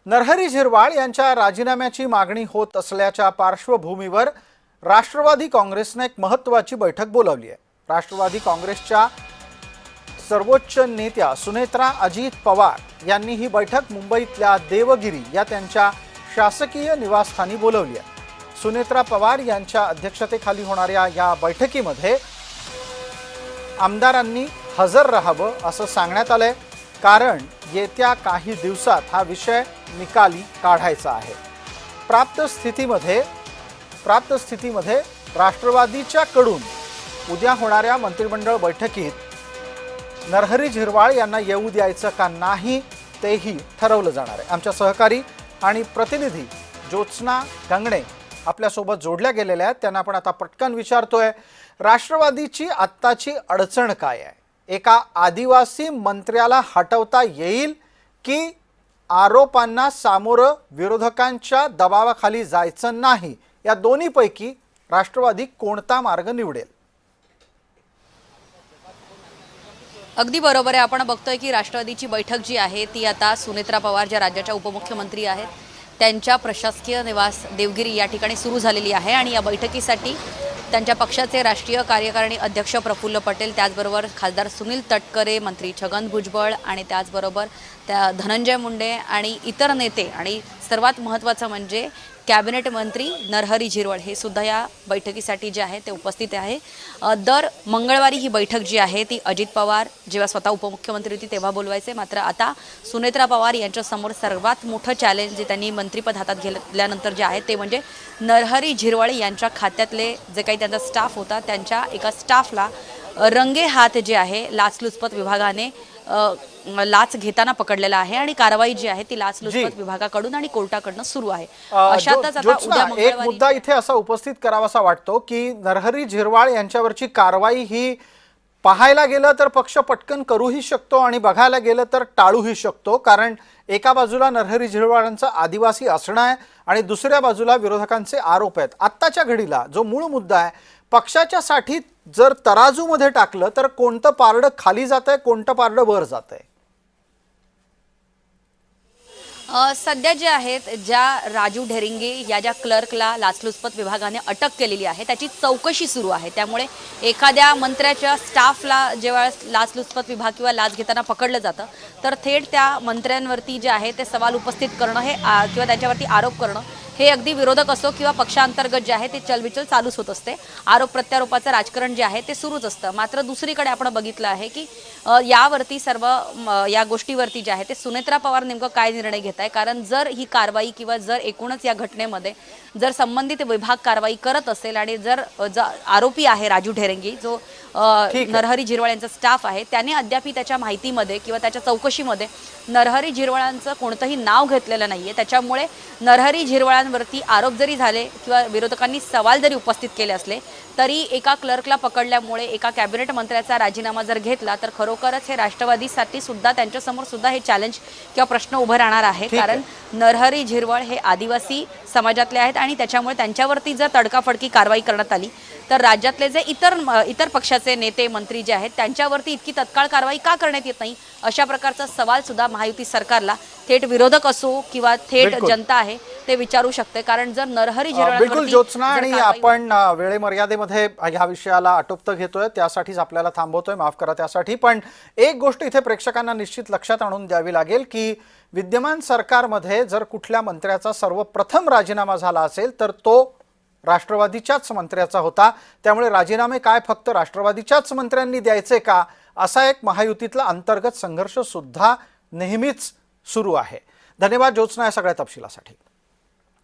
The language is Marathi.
नरहरी झिरवाळ यांच्या राजीनाम्याची मागणी होत असल्याच्या पार्श्वभूमीवर राष्ट्रवादी काँग्रेसने एक महत्त्वाची बैठक बोलावली आहे। राष्ट्रवादी काँग्रेसच्या सर्वोच्च नेत्या सुनेत्रा अजित पवार यांनी ही बैठक मुंबईतल्या देवगिरी या त्यांच्या शासकीय निवासस्थानी बोलावली आहे। सुनेत्रा पवार यांच्या अध्यक्षतेखाली होणाऱ्या या बैठकीमध्ये आमदारांनी हजर राहावं असं सांगण्यात आलंय, कारण येत्या काही दिवसात हा विषय निकाली काढायचा आहे। प्राप्त स्थितीमध्ये राष्ट्रवादीच्या कडून उद्या होणाऱ्या मंत्रिमंडळ बैठकीत नरहरी झिरवाळ यांना येऊ द्यायचं का नाही तेही ठरवलं जाणार आहे। आमच्या सहकारी आणि प्रतिनिधी ज्योत्स्ना गंगणे आपल्यासोबत जोडल्या गेलेल्या आहेत, त्यांना आपण आता पटकन विचारतोय, राष्ट्रवादीची आत्ताची अडचण काय आहे? एका आदिवासी मंत्र्याला हटवता येईल की आरोपांना सामोरं विरोधकांच्या दबावाखाली जायचं नाही? या दोन्हीपैकी राष्ट्रवादी कोणता मार्ग निवडेल? अगदी बरोबर आहे। आपण बघतोय की राष्ट्रवादीची बैठक जी आहे ती आता सुनेत्रा पवार ज्या राज्याच्या उपमुख्यमंत्री आहेत त्यांच्या प्रशासकीय निवास देवगिरी या ठिकाणी सुरू झालेली आहे आणि या बैठकीसाठी त्यांच्या पक्षाचे राष्ट्रीय कार्यकारिणी अध्यक्ष प्रफुल्ल पटेल, त्याचबरोबर खासदार सुनील तटकरे, मंत्री छगन भुजबळ आणि त्याचबरोबर त्या धनंजय मुंडे आणि इतर नेते आणि सर्वात महत्त्वाचं म्हणजे कॅबिनेट मंत्री नरहरी झिरवाळ हे सुद्धा या बैठकीसाठी जे आहे ते उपस्थित आहे। दर मंगळवारी ही बैठक जी आहे ती अजित पवार जेव्हा स्वतः उपमुख्यमंत्री होती तेव्हा बोलवायचे, मात्र आता सुनेत्रा पवार यांच्यासमोर सर्वात मोठं चॅलेंज जे त्यांनी मंत्रिपद हातात घेतल्यानंतर जे आहे ते म्हणजे नरहरी झिरवाळ यांच्या खात्यातले जे काही त्यांचा स्टाफ होता त्यांच्या एका स्टाफला रंगे हात जे आहे लाचलुचपत विभागाने लाच घेताना पकडलेला आहे आणि कारवाई जी आहे ती लाचलुचपत विभागाकडून आणि कोर्टाकडून सुरू आहे। अशातच आता उद्या एक मुद्दा इथे असा उपस्थित करावासा वाटतो की नरहरी झिरवाळ यांच्यावरची कारवाई ही पाहायला गेलं तर पक्ष पटकन करूही शकतो आणि बघायला गेलं तर टाळूही शकतो, कारण एका बाजूला नरहरी झिरवाळांचं आदिवासी असणं आहे आणि दुसऱ्या बाजूला विरोधकांचे आरोप आहेत। आत्ताच्या घडीला जो मूळ मुद्दा आहे, पक्षाच्या साठी जर तराजूमध्ये टाकलं तर कोणतं पारडं खाली जातंय, कोणतं पारडं वर जातंय? सध्या जे आहेत ज्या राजू ढेरिंगे या ज्या क्लर्कला लाचलुचपत विभागाने अटक केलेली आहे त्याची चौकशी सुरू आहे, त्यामुळे एखाद्या मंत्र्याच्या स्टाफला जेव्हा लाचलुचपत विभाग किंवा लाच घेताना पकडलं जातं तर थेट त्या मंत्र्यांवरती जे आहे ते सवाल उपस्थित करणं हे किंवा त्यांच्यावरती आरोप करणं हे अगदी विरोधक असो किंवा पक्षांतर्गत जे आहे ते चलबिचल चालूच होत असते। आरोप प्रत्यारोपाचं राजकारण जे आहे ते सुरूच असतं। मात्र दुसरीकडे आपण बघितलं आहे की यावरती सर्व या गोष्टीवरती जे आहे ते सुनेत्रा पवार नेमकं काय निर्णय घेत आहे, कारण जर ही कारवाई किंवा जर एकूणच या घटनेमध्ये जर संबंधित विभाग कारवाई करत असेल आणि जर आरोपी आहे राजू ढेरेंगे जो नरहरी झिरवाळ यांचा स्टाफ आहे त्याने अद्याप त्याच्या माहितीमध्ये किंवा त्याच्या चौकशीमध्ये नरहरी झिरवाळांचं कोणतंही नाव घेतलेलं नाहीये, त्याच्यामुळे नरहरी झिरवाळांवरती आरोप जरी झाले किंवा विरोधकांनी सवाल जरी उपस्थित केले असले तरी एका क्लर्कला पकडल्यामुळे एका कॅबिनेट मंत्र्याचा राजीनामा जर घेतला तर खरोखरच हे राष्ट्रवादीसाठी सुद्धा त्यांच्यासमोर सुद्धा हे चॅलेंज किंवा प्रश्न उभे राहणार आहे, कारण नरहरी झिरवाळ हे आदिवासी समाजातले आहेत आणि त्याच्यामुळे त्यांच्यावरती जर तडकाफडकी कारवाई करण्यात आली तर राज्यातले जे इतर पक्षाचे नेते मंत्री जे आहेत त्यांच्यावरती इतकी तत्काळ कारवाई का करण्यात येत नाही, अशा प्रकारचा सवाल सुद्धा महायुती सरकारला थेट विरोधक असो किंवा थेट जनता आहे ते विचारू शकते। कारण जर नरहरी झिरवाळ बिलकुल ज्योत्स्ना, आणि आपण वेळेमर्यादेमध्ये ह्या विषयाला आटोपतं घेतोय त्यासाठीच आपल्याला थांबवतोय, माफ करा त्यासाठी। पण एक गोष्ट इथे प्रेक्षकांना निश्चित लक्षात आणून द्यावी लागेल की विद्यमान सरकारमध्ये जर कुठल्या मंत्र्याचा सर्वप्रथम राजीनामा झाला असेल तर तो राष्ट्रवादीच्याच मंत्र्याचा होता, त्यामुळे राजीनामे काय फक्त राष्ट्रवादीच्याच मंत्र्यांनी द्यायचे का, असा एक महायुतीतला अंतर्गत संघर्ष सुद्धा नेहमीच सुरू आहे। धन्यवाद ज्योत्स्ना या सगळ्या तपशिलासाठी।